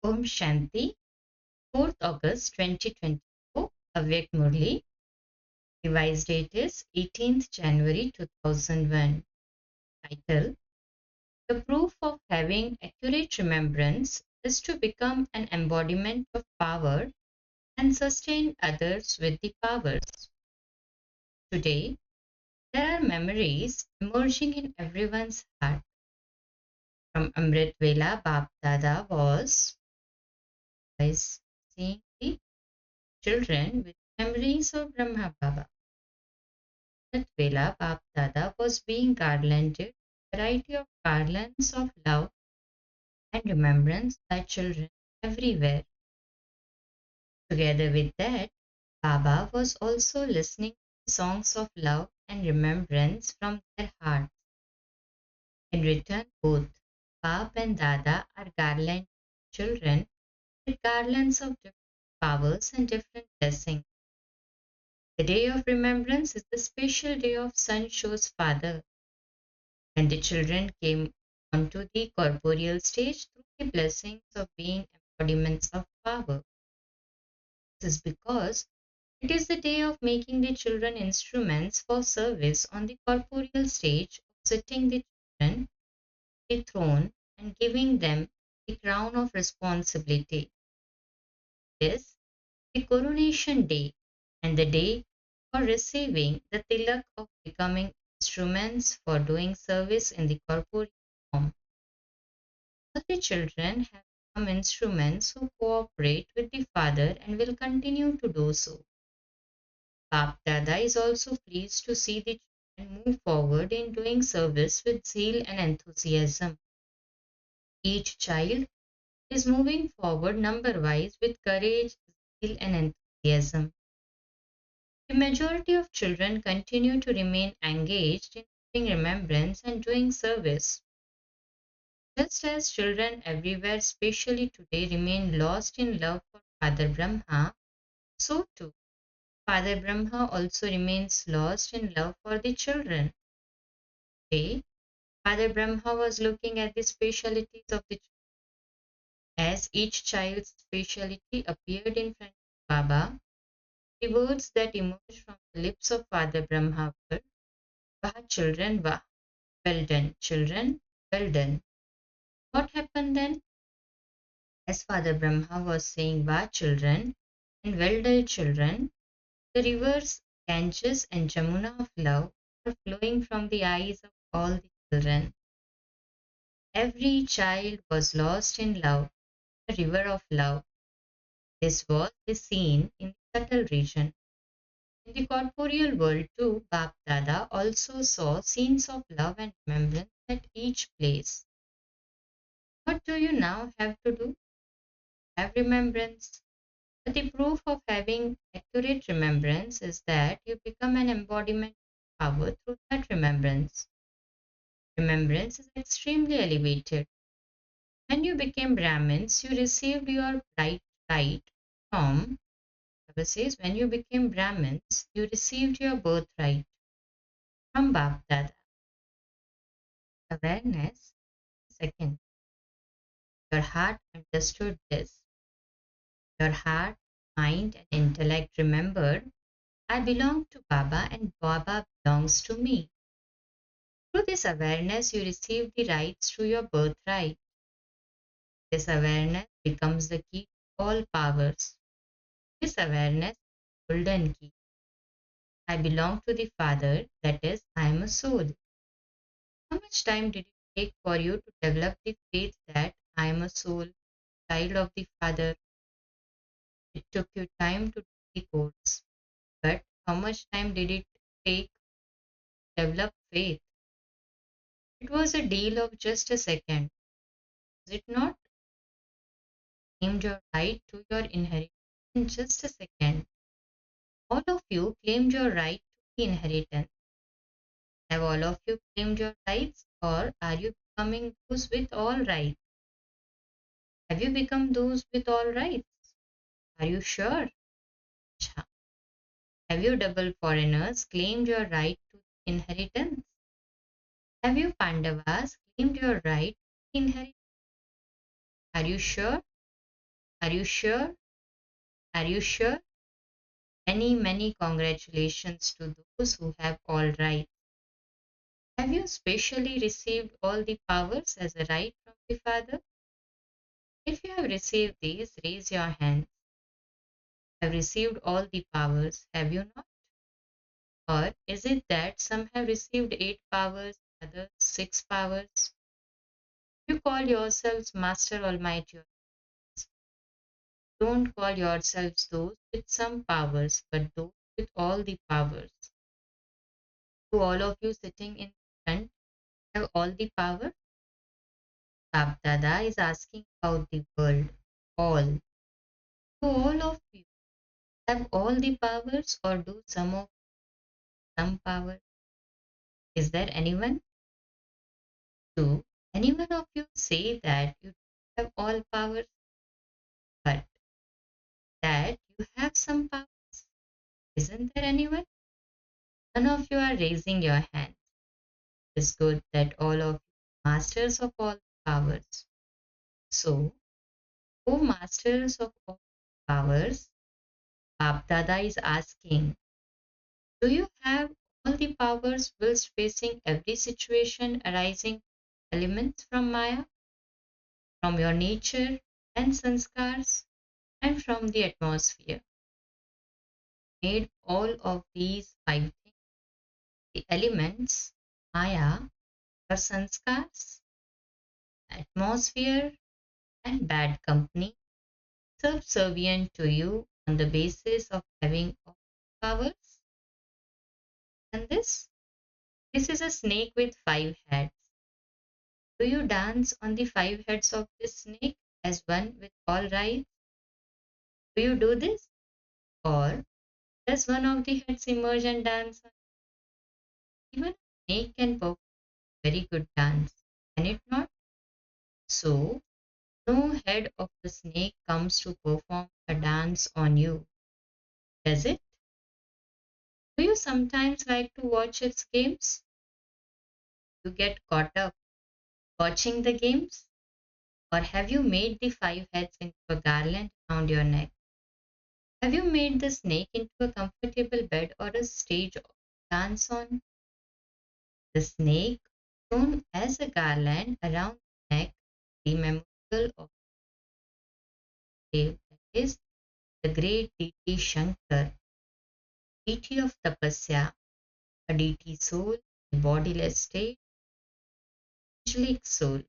Om Shanti, 4th August 2024, Avyakt Murli. Revised date is 18th January 2001. Title: The proof of having accurate remembrance is to become an embodiment of power and sustain others with the powers. Today, there are memories emerging in everyone's heart. From Amrit Vela, Bap Dada was seeing the children with memories of Brahma Baba. That Vela Bap Dada was being garlanded, a variety of garlands of love and remembrance by children everywhere. Together with that, Baba was also listening to songs of love and remembrance from their hearts. In return, both Bap and Dada are garlanded children with garlands of different powers and different blessings. The day of remembrance is the special day of Sun Show's father, when the children came onto the corporeal stage through the blessings of being embodiments of power. This is because it is the day of making the children instruments for service on the corporeal stage, of sitting the children on the throne and giving them the crown of responsibility. This the coronation day and the day for receiving the tilak of becoming instruments for doing service in the corporeal form. All the children have become instruments who cooperate with the Father and will continue to do so. Bap Dada is also pleased to see the children move forward in doing service with zeal and enthusiasm. Each child is moving forward number wise with courage, zeal, and enthusiasm. The majority of children continue to remain engaged in giving remembrance and doing service. Just as children everywhere, especially today, remain lost in love for Father Brahma, so too Father Brahma also remains lost in love for the children. Today, Father Brahma was looking at the specialities of the children. As each child's speciality appeared in front of Baba, the words that emerged from the lips of Father Brahma were, Vah children, Vah, well done, children, well done. What happened then? As Father Brahma was saying, Vah children, and well done, children, the rivers Ganges and Jamuna of love are flowing from the eyes of all the children. Every child was lost in love, the river of love. This was the scene in the subtle region. In the corporeal world too, Bap Dada also saw scenes of love and remembrance at each place. What do you now have to do? Have remembrance. But the proof of having accurate remembrance is that you become an embodiment of power through that remembrance. Remembrance is extremely elevated. When you became Brahmins, you received your right from, Baba says, when you became Brahmins, you received your birthright from Bap Dada. Awareness, second, your heart understood this. Your heart, mind, and intellect remembered, I belong to Baba and Baba belongs to me. Through this awareness, you receive the rights to your birthright. This awareness becomes the key to all powers. This awareness, golden key. I belong to the Father, that is, I am a soul. How much time did it take for you to develop the faith that I am a soul, child of the Father? It took you time to do the course. But how much time did it take to develop faith? It was a deal of just a second. Was it not? Claimed your right to your inheritance in just a second. All of you claimed your right to the inheritance. Have all of you claimed your rights, or are you becoming those with all rights? Have you become those with all rights? Are you sure? Acha. Have you double foreigners claimed your right to the inheritance? Have you Pandavas claimed your right to the inheritance? Are you sure? Are you sure? Are you sure? Many, many congratulations to those who have all right. Have you specially received all the powers as a right from the Father? If you have received these, raise your hand. Have received all the powers, have you not? Or is it that some have received 8 powers, others 6 powers? You call yourselves Master Almighty. Don't call yourselves those with some powers, but those with all the powers. Do all of you sitting in front have all the power? Dada is asking about the world. All. Do all of you have all the powers or do some of some power? Is there anyone? Do any one of you say that you have all powers, but that you have some powers? Isn't there anyone? None of you are raising your hand. It's good that all of you are masters of all powers. So, O masters of all powers, Dada is asking, do you have all the powers whilst facing every situation arising elements from Maya, from your nature and sanskars, and from the atmosphere? Made all of these 5 things, the elements, Maya or sanskars, atmosphere, and bad company, subservient to you on the basis of having all powers. And this is a snake with 5 heads. Do you dance on the 5 heads of this snake as one with all rights? Do you do this? Or does one of the heads emerge and dance? Even a snake can perform very good dance, can it not? So, no head of the snake comes to perform a dance on you, does it? Do you sometimes like to watch its games? You get caught up watching the games? Or have you made the 5 heads into a garland around your neck? Have you made the snake into a comfortable bed or a stage to dance on? The snake, shown as a garland around the neck, the memorial of Dev, that is the great deity Shankar, deity of tapasya, a deity soul, a bodiless state, angelic soul.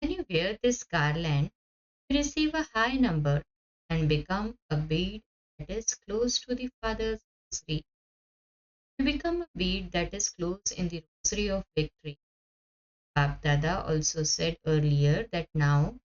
When you wear this garland, you receive a high number and become a bead that is close to the Father's rosary. You become a bead that is close in the rosary of victory. Dada also said earlier that now,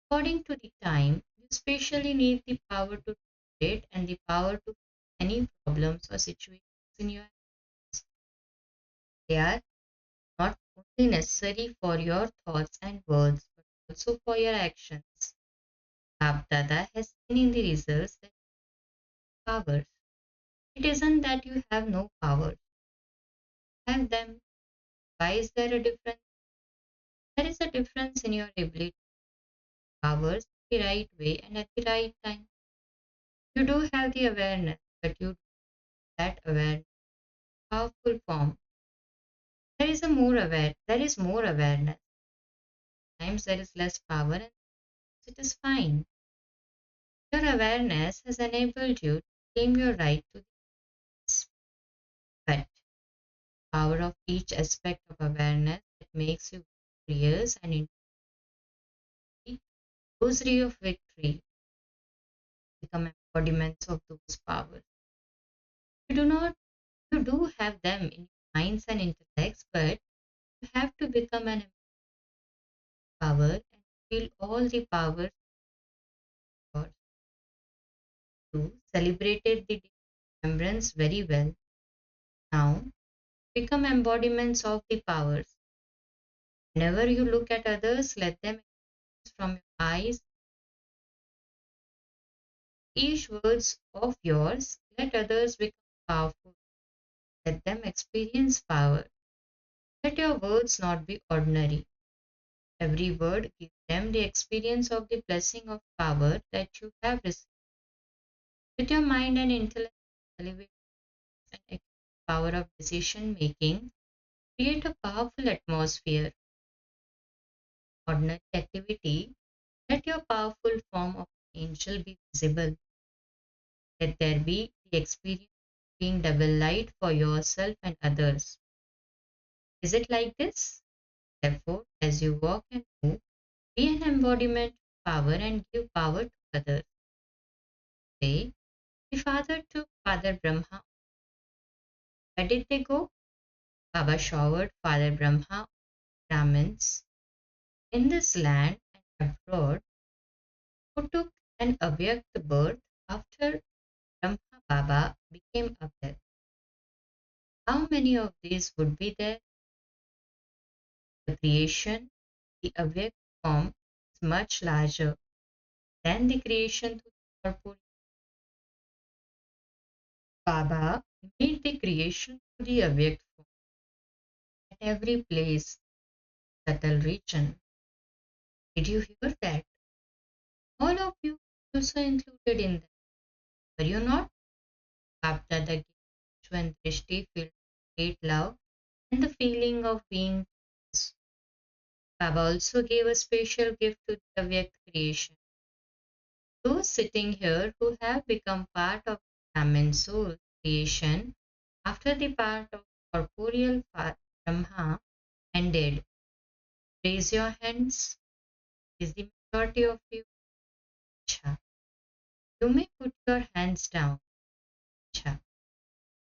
according to the time, you especially need the power to create and the power to any problems or situations in your lives. They are not only necessary for your thoughts and words, but also for your actions. Dada has seen in the results that powers. It isn't that you have no powers. You have them. Why is there a difference? There is a difference in your ability to powers the right way and at the right time. You do have the awareness, but you do that awareness powerful form. There is more awareness. Sometimes there is less power and it is fine. Your awareness has enabled you to claim your right to this. But power of each aspect of awareness that makes you victorious and into the rosary of victory become embodiments of those powers. You do not you do have them in your minds and intellects, but you have to become an power and feel all the powers yours. You celebrated the day of remembrance very well. Now become embodiments of the powers. Whenever you look at others, let them experience from your eyes each words of yours. Let others become powerful. Let them experience power. Let your words not be ordinary. Every word gives them the experience of the blessing of power that you have received. With your mind and intellect elevate and active power of decision making, create a powerful atmosphere, ordinary activity, let your powerful form of angel be visible. Let there be the experience of being double light for yourself and others. Is it like this? Therefore, as you walk and move, be an embodiment of power and give power to others. Say, the father took Father Brahma. Where did they go? Baba showered Father Brahma Brahmins in this land and abroad who took an Avyakt birth after Brahma Baba became Avyakt. How many of these would be there? The creation, the Avyakt form is much larger than the creation through the corporeal. Baba made the creation through the Avyakt form at every place, subtle region. Did you hear that? All of you also included in that. Were you not? After the gift when Drishti filled great love and the feeling of being peace. Baba also gave a special gift to the Avyakt creation. Those sitting here who have become part of Brahmin soul creation after the part of corporeal Brahma ended. Raise your hands. Is the majority of you? Acha. You may put your hands down. Acha.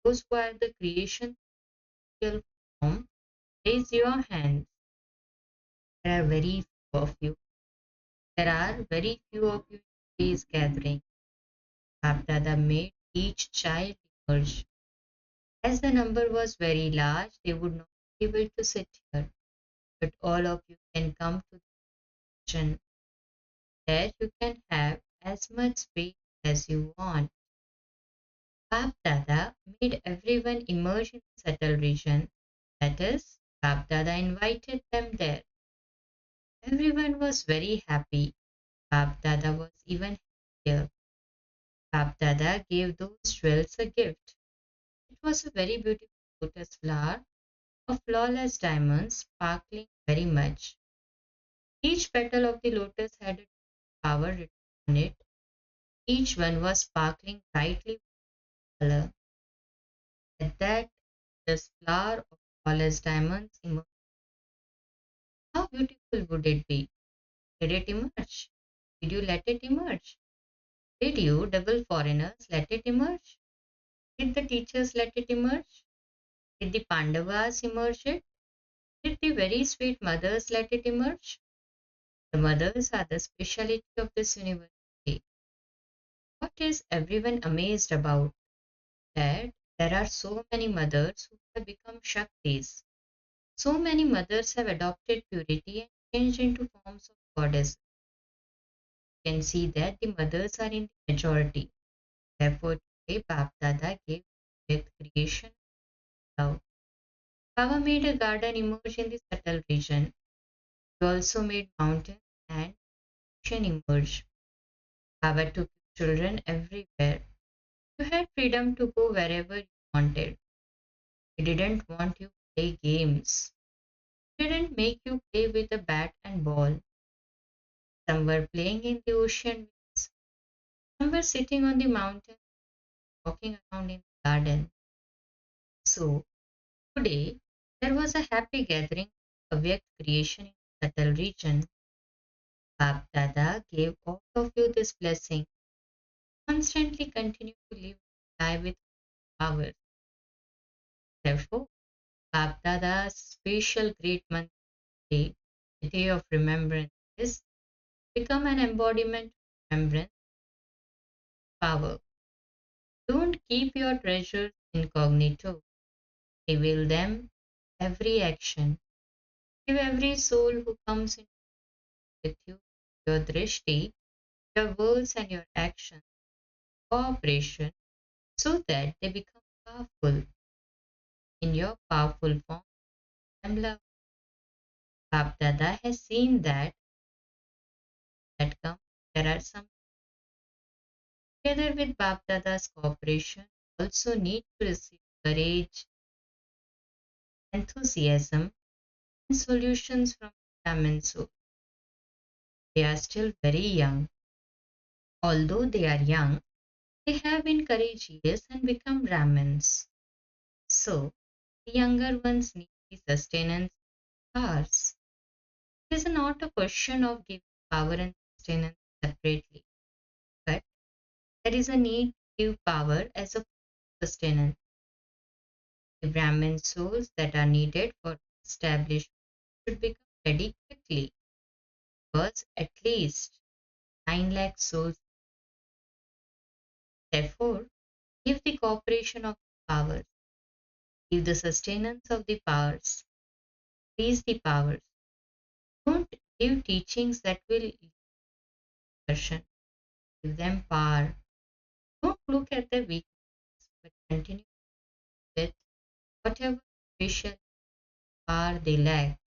Those who are the creation corporeal form, raise your hands. There are very few of you. There are very few of you in today's gathering. Bapdada made each child emerge. As the number was very large, they would not be able to sit here, but all of you can come to the kitchen. There you can have as much space as you want. Bapdada made everyone emerge in the subtle region. That is, Bapdada invited them there. Everyone was very happy. Bapdada was even happier. Bapdada gave those jewels a gift. It was a very beautiful lotus flower of flawless diamonds sparkling very much. Each petal of the lotus had a flower written on it. Each one was sparkling brightly with color. At that, this flower of flawless diamonds emerged. How beautiful would it be? Did it emerge? Did you let it emerge? Did you, double foreigners, let it emerge? Did the teachers let it emerge? Did the Pandavas emerge it? Did the very sweet mothers let it emerge? The mothers are the speciality of this university. What is everyone amazed about? That there are so many mothers who have become Shaktis. So many mothers have adopted purity and changed into forms of goddess. You can see that the mothers are in the majority. Therefore, today Bapdada gave with creation love. Baba made a garden emerge in the subtle region. He also made mountains and ocean emerge. Baba took children everywhere. You had freedom to go wherever you wanted. He didn't want you to play games. He didn't make you play with a bat and ball. Some were playing in the ocean waves. Some were sitting on the mountain, walking around in the garden. So, today, there was a happy gathering of Vyakt creation in the subtle region. Bap Dada gave all of you this blessing. Constantly continue to live life with power. Therefore, Bap Dada's special great month day, the day of remembrance, is become an embodiment of remembrance power. Don't keep your treasures incognito. Reveal them every action. Give every soul who comes in with you your drishti, your words and your actions, cooperation, so that they become powerful in your powerful form and love. Bapdada has seen that that come. There are some together with Bap Dada's cooperation also need to receive courage, enthusiasm, and solutions from Brahmin soul. They are still very young. Although they are young, they have been courageous and become Brahmins. So, the younger ones need the sustenance of ours. It is not a question of giving power and sustenance separately, but there is a need to give power as a sustenance. The Brahmin souls that are needed for establishment should become ready quickly, because at least 9 lakh souls. Therefore, give the cooperation of the powers, give the sustenance of the powers, please the powers. Don't give teachings that will lead aversion. Give them power. Don't look at their weakness, but continue with whatever special power they lack.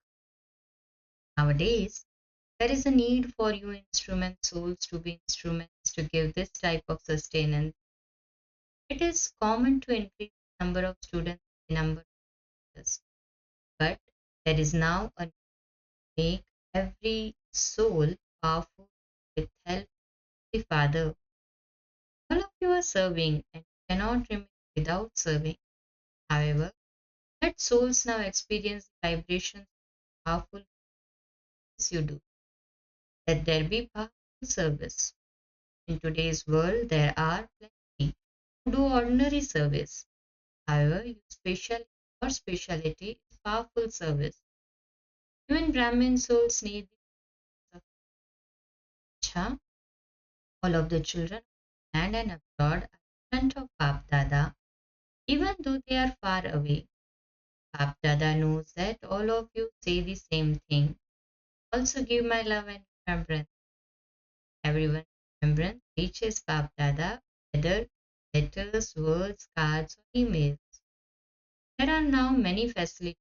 Nowadays, there is a need for you instrument souls to be instruments to give this type of sustenance. It is common to increase the number of students, the number of teachers, but there is now a need to make every soul powerful with help of the Father. All of you are serving and cannot remain without serving. However, let souls now experience the vibrations of powerful as you do. Let there be powerful service. In today's world, there are plenty who do ordinary service. However, your speciality is powerful service. Even Brahmin souls need the Cha. All of the children of land and abroad are in front of Bap Dada, even though they are far away. Bap Dada knows that all of you say the same thing. Also give my love and remembrance. Everyone's remembrance reaches Bap Dada, whether letters, words, cards, or emails. There are now many facility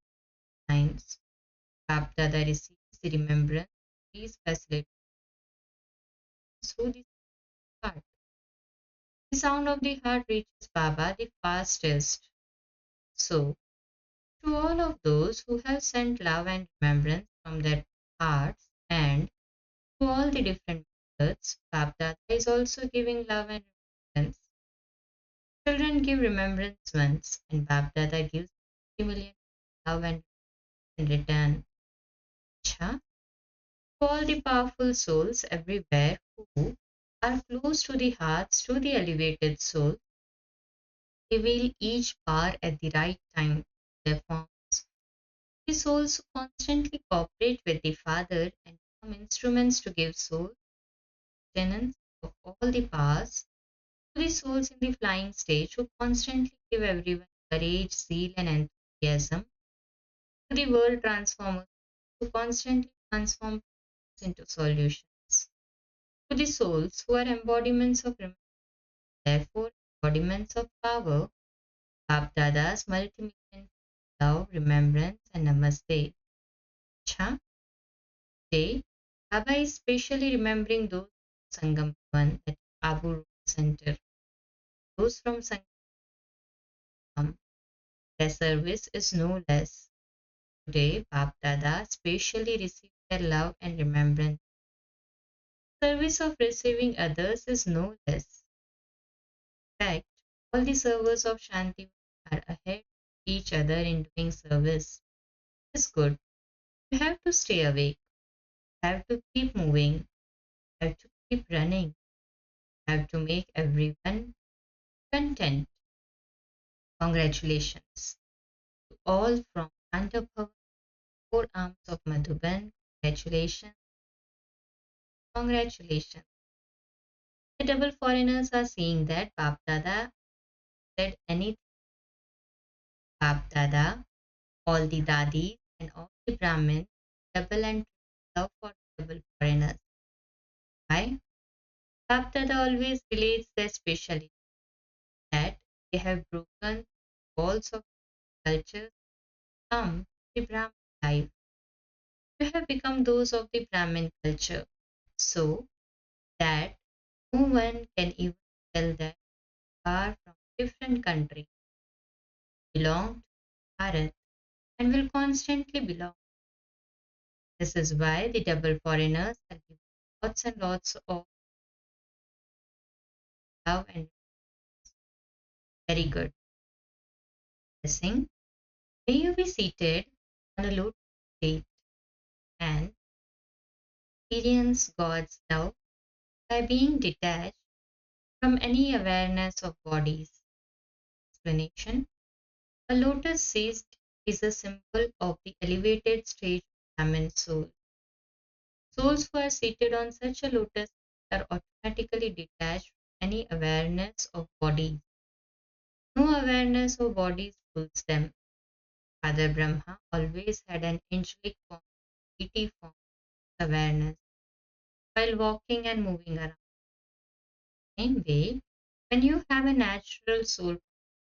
lines. Bap Dada receives the remembrance of these facilities through the heart. The sound of the heart reaches Baba the fastest. So, to all of those who have sent love and remembrance from their hearts and to all the different methods, Bapdada is also giving love and remembrance. Children give remembrance once, and Bapdada gives 50 million love and in return. Cha, to all the powerful souls everywhere who are close to the hearts to the elevated soul, reveal each power at the right time. Their forms. The souls who constantly cooperate with the Father and become instruments to give soul tenants of all the powers to the souls in the flying stage who constantly give everyone courage, zeal, and enthusiasm, to the world transformers who constantly transform into solutions, to the souls who are embodiments of therefore embodiments of power, Bapdada's multi-million love, remembrance, and namaste. Cha, today, Baba is specially remembering those from Sangam Bhavan at Abu Road Center. Those from Sangam, their service is no less. Today, Bap Dada specially received their love and remembrance. Service of receiving others is no less. In fact, all the servers of Shanti are ahead of each other in doing service. It's good. You have to stay awake. You have to keep moving. You have to keep running. You have to make everyone content. Congratulations to all from under four arms of Madhuban. Congratulations. Congratulations. The double foreigners are seeing that Bap Dada said anything. Bap Dada, all the dadis and all the Brahmins double and love for double foreigners. Why? Bap Dada always relates their speciality that they have broken walls of culture, come the Brahmin life. They have become those of the Brahmin culture. So that no one can even tell that are from different country, belong to Bharat, and will constantly belong. This is why the double foreigners are given lots and lots of love and very good blessing. May you be seated on a lotus state and experience God's love by being detached from any awareness of bodies. Explanation: a lotus seat is a symbol of the elevated stage of Brahmin soul. Souls who are seated on such a lotus are automatically detached from any awareness of bodies. No awareness of bodies fools them. Father Brahma always had an angelic form, deity form awareness while walking and moving around. Same way, when you have a natural soul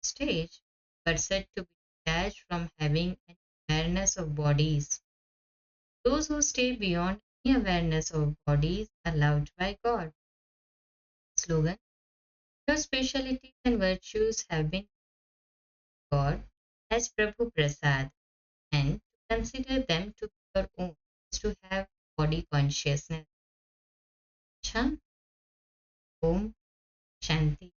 stage, but said to be detached from having an awareness of bodies. Those who stay beyond any awareness of bodies are loved by God. Slogan: your specialities and virtues have been God as Prabhu Prasad, and to consider them to be your own is to have body consciousness. Chha, Om Shanti.